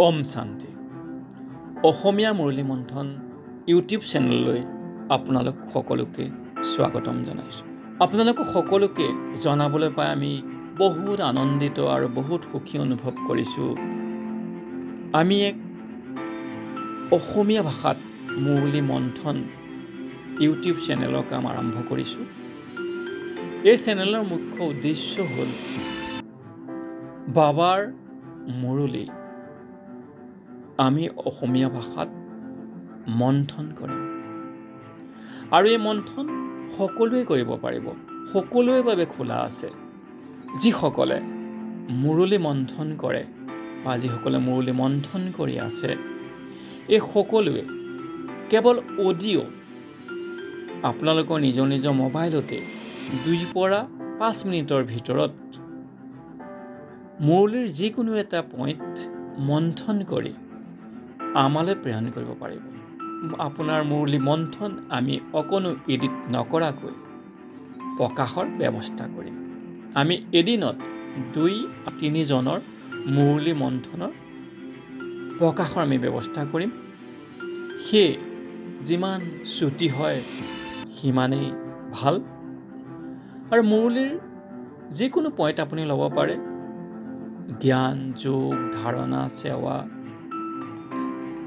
ওম শান্তি। অসমীয়া মুৰলী মন্থন ইউটিউব চেনেললৈ আপোনালোক সকলোকে স্বাগতম জনাইছোঁ। আপোনালোক সকলোকে জনাবলৈ পাই আমি বহুত আনন্দিত আৰু বহুত সুখী অনুভৱ কৰিছোঁ। আমি এক অসমীয়া ভাষাত মুৰলী মন্থন ইউটিউব চেনেলৰ কাম আৰম্ভ কৰিছোঁ। এই চেনেলৰ মুখ্য উদ্দেশ্য হ'ল বাবাৰ মুৰলী আমি অসমীয়া ভাষাত মন্থন কৰিম আৰু এই মন্থন সকলোৱে কৰিব পাৰিব, সকলোৰে বাবে খোলা আছে। যিসকলে মুৰলী মন্থন কৰে বা যিসকলে মুৰলী মন্থন কৰি আছে, এই সকলোৱে কেৱল অডিঅ' আপোনালোকৰ নিজৰ নিজৰ মোবাইলতে 2 পৰা 5 মিনিটৰ ভিতৰত মুৰলীৰ যিকোনো এটা পইণ্ট মন্থন কৰি আমালৈ প্ৰেৰণ কৰিব পাৰিব। আপোনাৰ মুৰলী মন্থন আমি অকণো এডিট নকৰাকৈ প্ৰকাশৰ ব্যৱস্থা কৰিম। আমি এদিনত 2-3 জনৰ মুৰলী মন্থনৰ প্ৰকাশৰ আমি ব্যৱস্থা কৰিম। সেয়ে যিমান ছুটি হয় সিমানেই ভাল। আৰু মুৰলীৰ যিকোনো পইণ্ট আপুনি ল'ব পাৰে, জ্ঞান, যোগ, ধাৰণা, সেৱা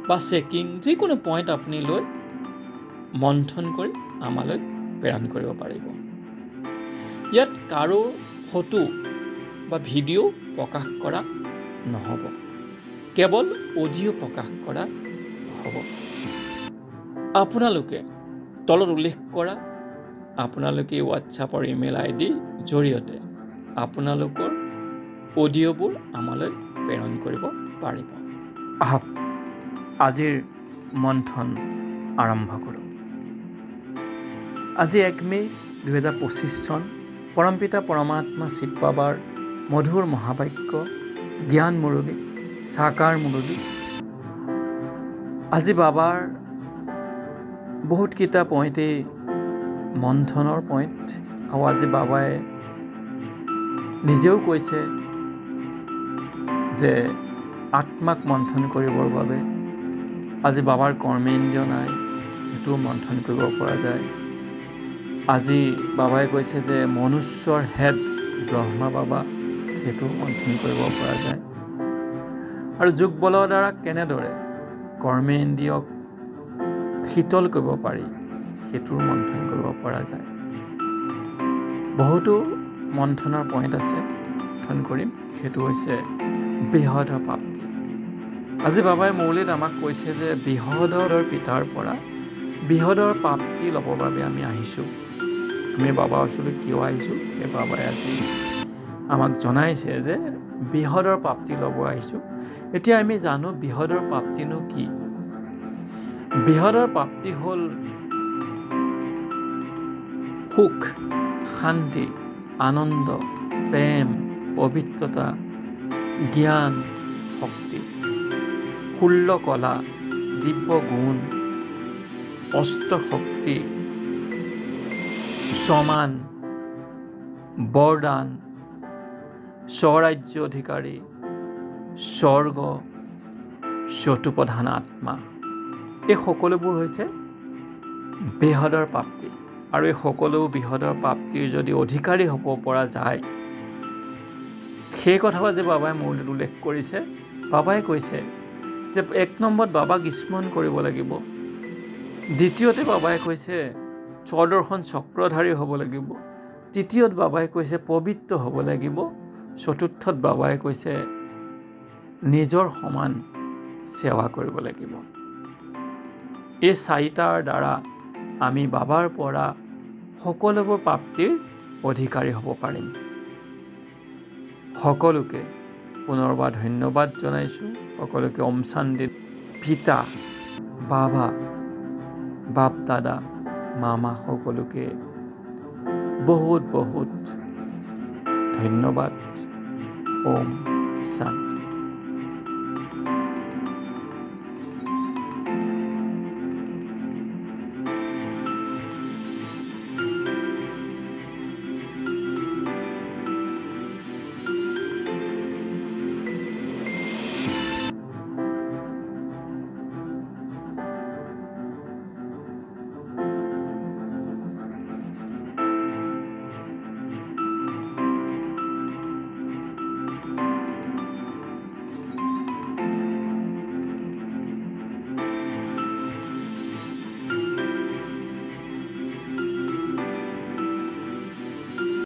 বা চেকিং, যিকোনো পইণ্ট আপুনি লৈ মন্থন কৰি আমালৈ প্ৰেৰণ কৰিব পাৰিব। ইয়াত কাৰো ফটো বা ভিডিঅ' প্ৰকাশ কৰা নহ'ব, কেৱল অডিঅ' প্ৰকাশ কৰা হ'ব। আপোনালোকে তলত উল্লেখ কৰা আপোনালোকে হোৱাটছআপৰ ইমেইল আইডিৰ জৰিয়তে আপোনালোকৰ অডিঅ'বোৰ আমালৈ প্ৰেৰণ কৰিব পাৰিব। আহক আজিৰ মন্থন আৰম্ভ কৰোঁ। আজি 1 মে 2025 চন, পৰমপিতা পৰমাত্মা শিৱ বাবাৰ মধুৰ মহাবাক্য জ্ঞান মুৰলী, সাকাৰ মুৰলী। আজি বাবাৰ বহুতকেইটা পইণ্টেই মন্থনৰ পইণ্ট, আৰু আজি বাবাই নিজেও কৈছে যে আত্মাক মন্থন কৰিবৰ বাবে আজি বাবাৰ কৰ্মেন্দ্ৰিয় নাই, সেইটোও মন্থন কৰিব পৰা যায়। আজি বাবাই কৈছে যে মনুষ্যৰ হেড ব্ৰহ্মা বাবা, সেইটোও মন্থন কৰিব পৰা যায়। আৰু যোগ বলৰ দ্বাৰা কেনেদৰে কৰ্মেন্দ্ৰিয়ক শীতল কৰিব পাৰি, সেইটোও মন্থন কৰিব পৰা যায়। বহুতো মন্থনৰ পইণ্ট আছে, মন্থন কৰিম। সেইটো হৈছে বৃহদৰ প্ৰাপ্তি। আজি বাবাই মুৰলীত আমাক কৈছে যে বৃহদৰ পিতাৰ পৰা বৃহদৰ প্ৰাপ্তি ল'বৰ বাবে আমি আহিছোঁ। আমি বাবাৰ ওচৰলৈ কিয় আহিছোঁ, সেই বাবাই আজি আমাক জনাইছে যে বৃহদৰ প্ৰাপ্তি ল'ব আহিছোঁ। এতিয়া আমি জানো বৃহদৰ প্ৰাপ্তিনো কি। বৃহদৰ প্ৰাপ্তি হ'ল সুখ, শান্তি, আনন্দ, প্ৰেম, পবিত্ৰতা, জ্ঞান, শক্তি, 16 কলা, দিব্য গুণ, অষ্টশক্তি, সমান, বৰদান, স্বৰাজ্য অধিকাৰী, স্বৰ্গ, চতুপ্ৰধান আত্মা। এই সকলোবোৰ হৈছে বৃহদৰ প্ৰাপ্তি। আৰু এই সকলো বৃহদৰ প্ৰাপ্তিৰ যদি অধিকাৰী হ'ব পৰা যায়, সেই কথাও আজি বাবাই মুৰলীত উল্লেখ কৰিছে। বাবাই কৈছে যে 1 নম্বৰত বাবাক স্মৰণ কৰিব লাগিব। দ্বিতীয়তে বাবাই কৈছে স্বদৰ্শন চক্ৰধাৰী হ'ব লাগিব। তৃতীয়ত বাবাই কৈছে পবিত্ৰ হ'ব লাগিব। চতুৰ্থত বাবাই কৈছে নিজৰ সমান সেৱা কৰিব লাগিব। এই 4টাৰ দ্বাৰা আমি বাবাৰ পৰা সকলোবোৰ প্ৰাপ্তিৰ অধিকাৰী হ'ব পাৰিম। সকলোকে পুনৰবাৰ ধন্যবাদ জনাইছোঁ। সকলোকে ওম শান্তি। পিতা, বাবা, বাপ দাদা, মামা সকলোকে বহুত বহুত ধন্যবাদ। ওম শান্তি।